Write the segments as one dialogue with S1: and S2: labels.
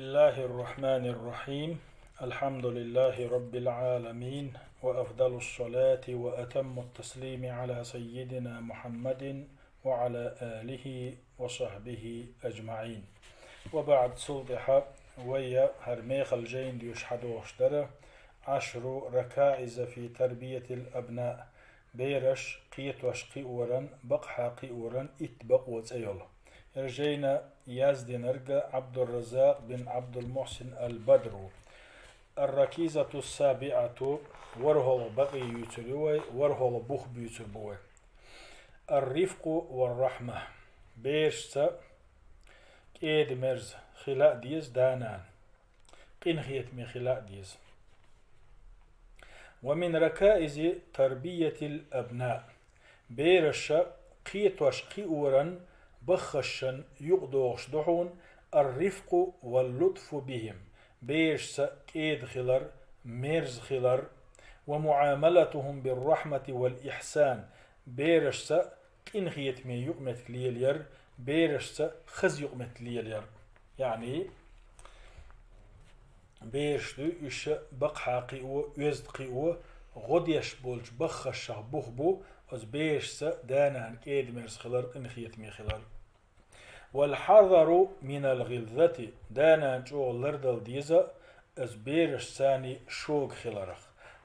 S1: الله الرحمن الرحيم. الحمد لله رب العالمين، وأفضل الصلاة وأتم التسليم على سيدنا محمد وعلى آله وصحبه أجمعين. وبعد صلح ويا هرميخ الجين يشحد واشترى 10 ركائز في تربية الأبناء. بيرش قيت وشقي ورن بقحا قي ورن اتبق وتأيوله. رجينا يازدي نرجع عبد الرزاق بن عبد المحسن البدر. الركيزة السابعة ورهل بقي يتلوي ورهل بوخ بيتلبوي. الرفق والرحمة بيرشتا كيد مرز خلاء ديز دانان قين خيت من خلاء ديز. ومن ركائز تربية الأبناء بيرشا قيت وشقي ورن بخشن يقدوش دحون الرفق واللطف بهم بيش كيد خلر ميرز خلر، ومعاملتهم بالرحمة والإحسان بيرش كين خيت من يقمت ليلير بيرش خز يقمت ليلير. يعني بيرش دو إش بقحا قيوة يزد قيوة غديش بولج بخشه بوخبو از بيرش دانان كيد ميرز خلر إن خيت مي خلر. والحذر من الغلظة دانا نشو لردل ديزا از بيرش ثاني شوق خلرخ.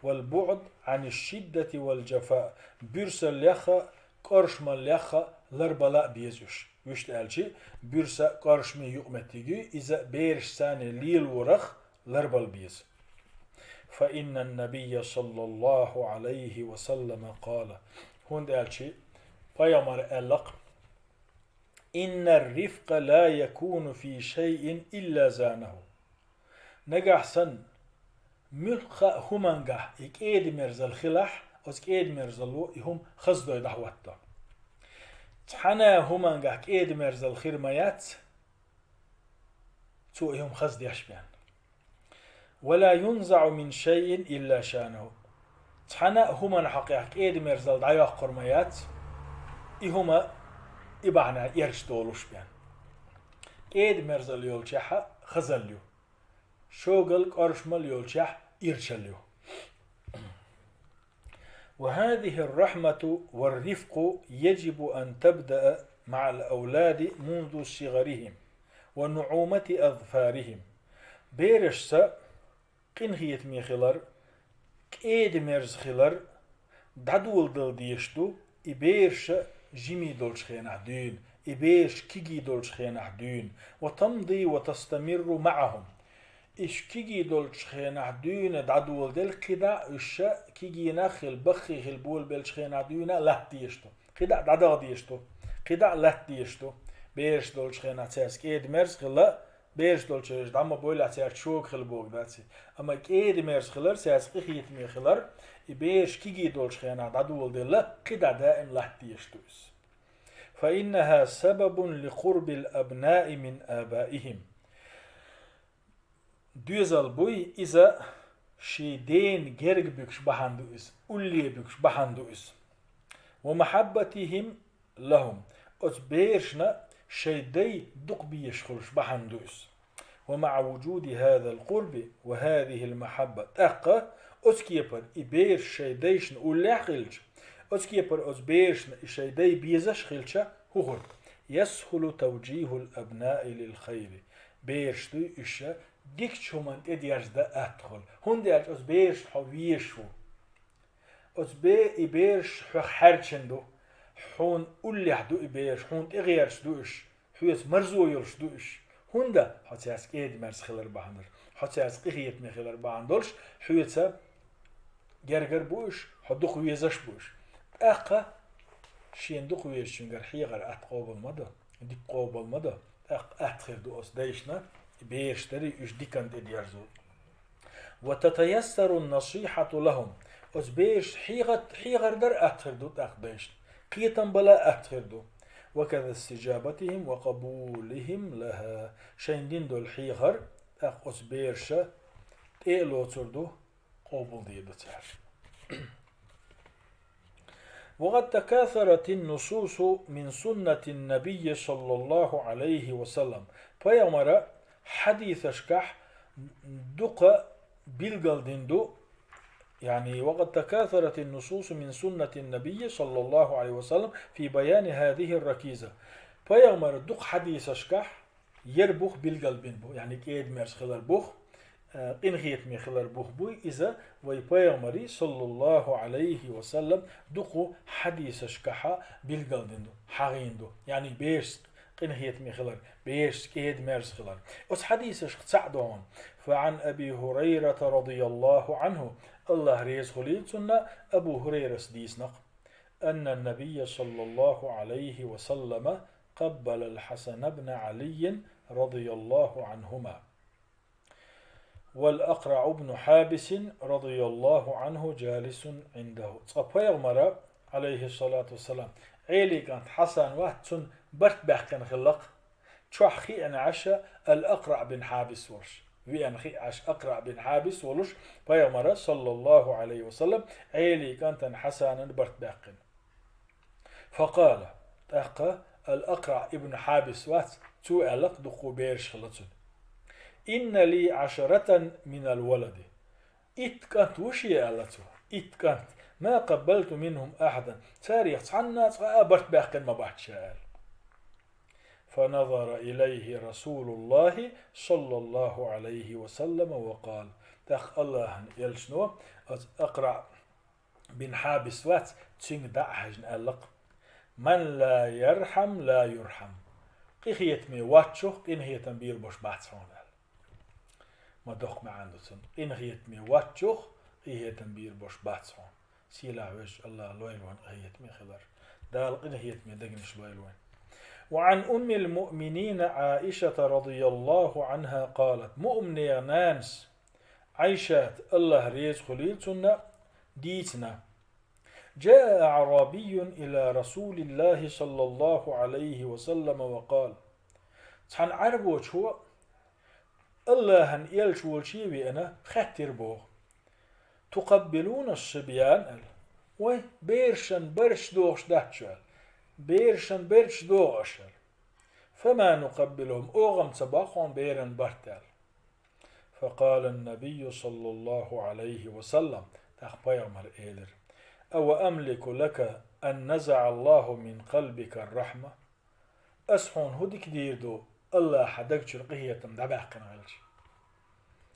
S1: والبعد عن الشدة والجفاء بيرسا ليخا قرش من ليخا لربلاء بيزوش وش تقالشي بيرسا قرش من يقمتيجي إذا بيرش ثاني ليل ورخ لربل بيز. فإن النبي صلى الله عليه وسلم قال هون تقالشي بيامر ألق إن الرفق لا يكون في شيء إلا زانه. نجح سن ملقى همانجح إكيد مرزل خلح أز كيد مرزلو يهم خزدو دعوتا تحنا همانجح كيد مرزل خيرميات تو يهم خزد يشبان. ولا ينزع من شيء إلا شانه تحنا همان حقيقة كيد مرزل دعوة قرميات يهما إبعنا يرش دولوش بيان كيد مرزل يولشحة خزليو شوغل قرشمل يولشح إرشليو. وهذه الرحمة والرفق يجب أن تبدأ مع الأولاد منذ صغرهم ونعومة أظفارهم. بيرشسا قنهية ميخلر كيد مرز خلر دادول دل ديشتو إبيرش جيمي دولش خينح دين إبيرش كيجي دولش خينح دين وتمضي وتستمر معهم. إش كيجي دولش خينح دين دادول دل قدا إش كيجي نخل بخي خلبول بلش خينح دين لا ديشتو قدا دادا ديشتو قدا لا ديشتو بيرش دولش خينح تاس كيد مرز خلا بيرش دولش دام بولا تاس شوك خلبوك داتسي أما كيد مرز خلر تاس قيت مي خلر إبيش كيجي دولش خينا دادول دل قدا دائم لحتيشتوس. فإنها سبب لقرب الأبناء من آبائهم. دوزال بوي إذا شيدين جرق بكش بحندوس أولي بكش بحندوس ومحبتهم لهم أتبيرشنا شيدي دق بيشخلش بحندوس. ومع وجود هذا القرب وهذه المحبة أقا أسكيبر إبير شيديشن أولي خلج أسكيبر أسبيرشن شيدي بيزش خلشة هو يسهل توجيه الأبناء للخير بيرشتو إشا ديكش همان تديرش دا أدخل هون ديرش أسبيرش حويشو أسبي إبيرش حرشندو حون أولي حدو إبيرش حون تغيرش دوش حويس مرزو يلش دوش هوندا حتى كيد مرز خلر باندر حتى قيت مي خلر باندرش حويتسا جرجر بوش حدو خويزش بوش أقا شين دو خويز شنجر حيغر أتقابل مدى دي قابل مدى أتخير دو أصدايشنا بيشتري إش ديكان ديارزو. وتتيسر النصيحة لهم أصبيش حيغر در أتخير دو تأخدايش قيتا بلا أتخير دو. وكذا استجابتهم وقبولهم لها شين دول حيغر أقص بيرشا إيلو تردو قبول ديدو تعرف. وقد تكاثرت النصوص من سنة النبي صلى الله عليه وسلم فيمر حديثش كح دق بلغل دندو يعني وقد تكاثرت النصوص من سنة النبي صلى الله عليه وسلم في بيان هذه الركيزة. فيغمر دق حديث شكح يربخ بالقلب بو يعني كيد مرس خلال بوخ إنغيت مي خلال بوخ بو إذا ويبيغمري صلى الله عليه وسلم دق حديث شكح بالقلب حغيندو يعني بيرس قنهيت مي خلال بيرس كيد مرس خلال أس حديث شكتعدون. فعن أبي هريرة رضي الله عنه الله ريز خليلتنا أبو هريرة سديسنق أن النبي صلى الله عليه وسلم قبل الحسن بن علي رضي الله عنهما والأقرع بن حابس رضي الله عنه جالس عنده. صبيغمر عليه الصلاة والسلام عيلي كانت حسن واتسن برت بحكن خلق تشوحخي أنا عشا الأقرع بن حابس ورش وينخي عش أقرع بن حابس ولش بيغمر صلى الله عليه وسلم عيلي كانت حسنا برت بحكن فقال تحقى الأقرع ابن حابس وات تو ألق دقو بيرش خلطن إن لي 10 من الولد إت كانت وشي ألتو إت كانت ما قبلت منهم أحدا تاريخ عنا برت بحكن ما بعد شاء. فنظر إليه رسول الله صلى الله عليه وسلم وقال تخ الله يلشنو أقرع بن حابس وات تشين دعهجن ألق من لا يرحم لا يرحم قيخيت مي واتشوخ إن هي تنبيل بوش باتسون ما دوخ ما عنده سن إن هي مي واتشوخ هي تنبيل بوش باتسون سيلا وش الله لويلوان هي مي خضر دال إن هي مي دقنش لويلوان. وعن أم المؤمنين عائشة رضي الله عنها قالت مؤمنة نانس عيشات الله ريز خليلتنا ديتنا جاء أعرابي إلى رسول الله صلى الله عليه وسلم وقال تحن عربوش هو الله هن يلشول شيوي أنا خاتر بوغ تقبلون الصبيان وي بيرشن برش دوغش دهتشال بيرشن برش دوغشل فما نقبلهم أوغم سباقهم بيرن برتال. فقال النبي صلى الله عليه وسلم تخبيغمر إيلر أو أملك لك أن نزع الله من قلبك الرحمة أسحون هدك ديردو الله حدك شرقية دباقنا غلش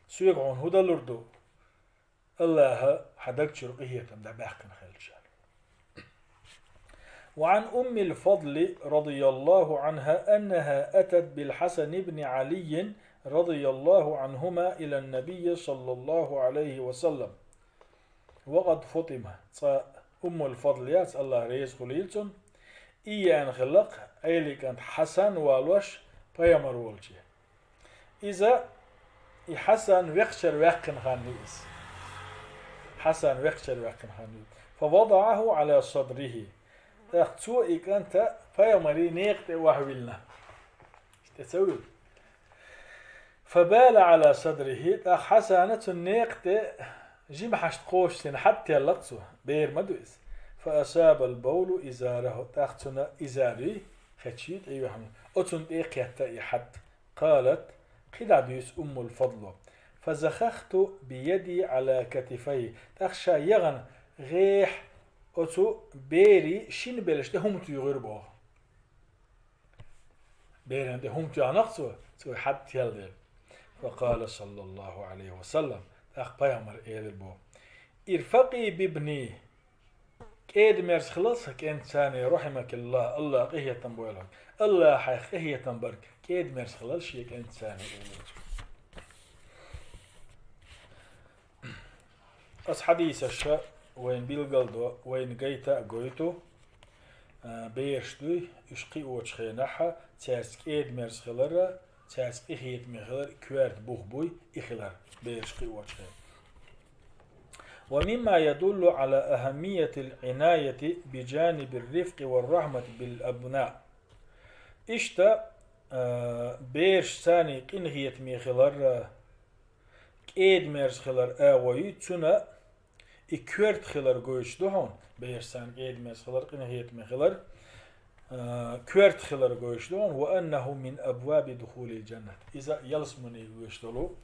S1: سيقعون هدى لردو الله حدك شرقية دباقنا غلش. وعن أم الفضل رضي الله عنها أنها أتت بالحسن بن علي رضي الله عنهما إلى النبي صلى الله عليه وسلم وقد فطم. أم الفضل ياس الله ريز خليلتن إيان خلق أيلي كانت حسن والوش بيامر والشي إذا حسن وقشر وقن خانيس حسن وقشر وقن خانيس فوضعه على صدره تختو إكانت بيامري نيقت وحويلنا تسوي فبال على صدره حسنة النيقت جيم حشت قوش سن حتى لقصو بير مدويس فأصاب البول إزاره تختنا إزاري خشيت أيوة حمد أتن إيقيتا إحد قالت قدعديس أم الفضل فزخخت بيدي على كتفي تخشى يغن غيح أتو بيري شين بلشت هم تيغربو بيري عند هم تيغنقصو سوي حد تيالدل. فقال صلى الله عليه وسلم أخبيامر إيلبو إرفقي بابني كيد مرس خلصك إنساني رحمك الله الله قهية تنبويلك الله حيخ قهية تنبرك كيد مرس خلص شيك إنساني أس حديث الشاء وين بيلقلدو وين جيتا قويتو بيرشدوي يشقي وشخيناحا تاس كيد مرس خلرة تاس قهية مخلر كوارد بوخبوي إخلر بيرشقي وشخين. ومما يدل على أهمية العناية بجانب الرفق والرحمة بالأبناء إشتا بيرش ثاني قنهية ميخلر كيد ميرس خلر آوي تسونا إكورت خلر قويش دوهون بيرش ثاني كيد ميرس خلر قنهية ميخلر كورت خلر قوشتون وأنه من أبواب دخول الجنة إذا يلسمني قوشتلو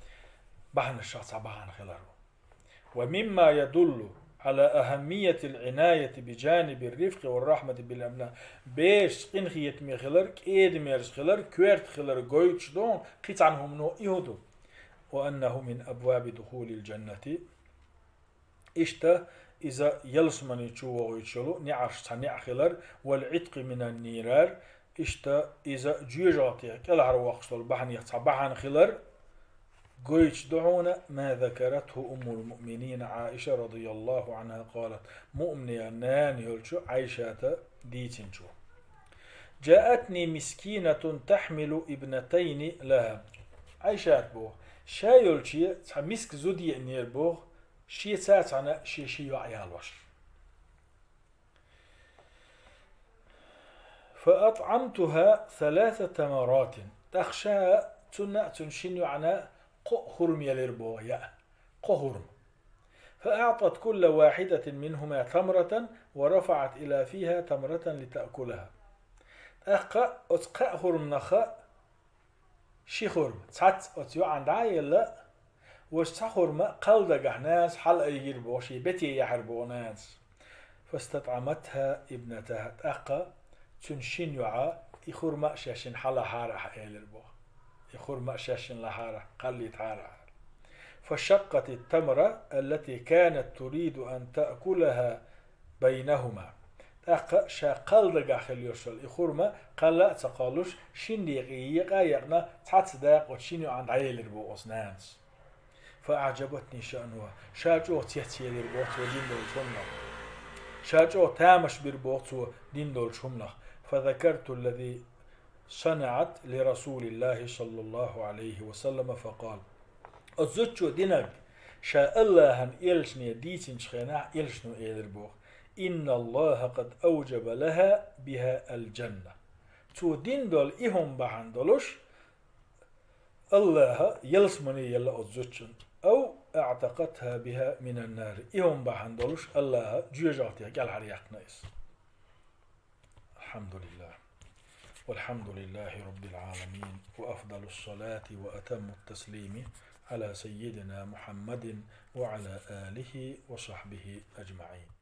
S1: بحن الشخص بحن خلره ومما يدل على أهمية العناية بجانب الرفق والرحمة بالأبناء بيش قنخية مخلر كيد ميرش خلر كورت خلر قوشتون قيت عنهم نو إهدو وأنه من أبواب دخول الجنة إشتا إذا يلسمني تشوه ويتشلو نعرش تنع خلر والعتق من النيرار إشتا إذا جيجاتي كالعر وقشتل بحن يتصبحن خلر قويتش دعونا ما ذكرته أم المؤمنين عائشة رضي الله عنها قالت مؤمنة نان يلشو عائشة ديتنشو جاءتني مسكينة تحمل ابنتين لها عائشة بوه شايلشي مسك زودي نير بوه شي ساتعنا شي عيال وش فأطعمتها 3 تمرات تخشى تنشن عنا قهرم يلربو يا قهرم فأعطت كل واحدة منهما تمرة ورفعت إلى فيها تمرة لتأكلها أتقهرم نخا شي خرم تات أتيو عند عيل وش تخرم قلدق ناس حل يجربو شي بتي يحربو ناس فاستطعمتها ابنتها أقا تنشن يعا يخرم شاشن حل حارح يلربو يخرم شاشن لحارح قلت حارح فشقت التمرة التي كانت تريد أن تأكلها بينهما أقا شا قلدق خليوشل يخرم قلا تقالوش شن يقيقا يقنا تصدق وتشينيو عند عيلربو أصنانس فأعجبتني شأنها شاجو تيتي للبوت ودين دول شملة شاجو تامش بالبوت ودين دول شملة فذكرت الذي صنعت لرسول الله صلى الله عليه وسلم فقال أزوجو دينك شاء الله أن إلشني ديتن شخينا إلشنو إيدربوخ إن الله قد أوجب لها بها الجنة تو دين دول إهم بحن دولش الله يلسمني يلا أزوجن أو اعتقتها بها من النار إهم بحن دولش الله جيجاتها قال حريق نايس الحمد لله والحمد لله رب العالمين وأفضل الصلاة وأتم التسليم على سيدنا محمد وعلى آله وصحبه أجمعين.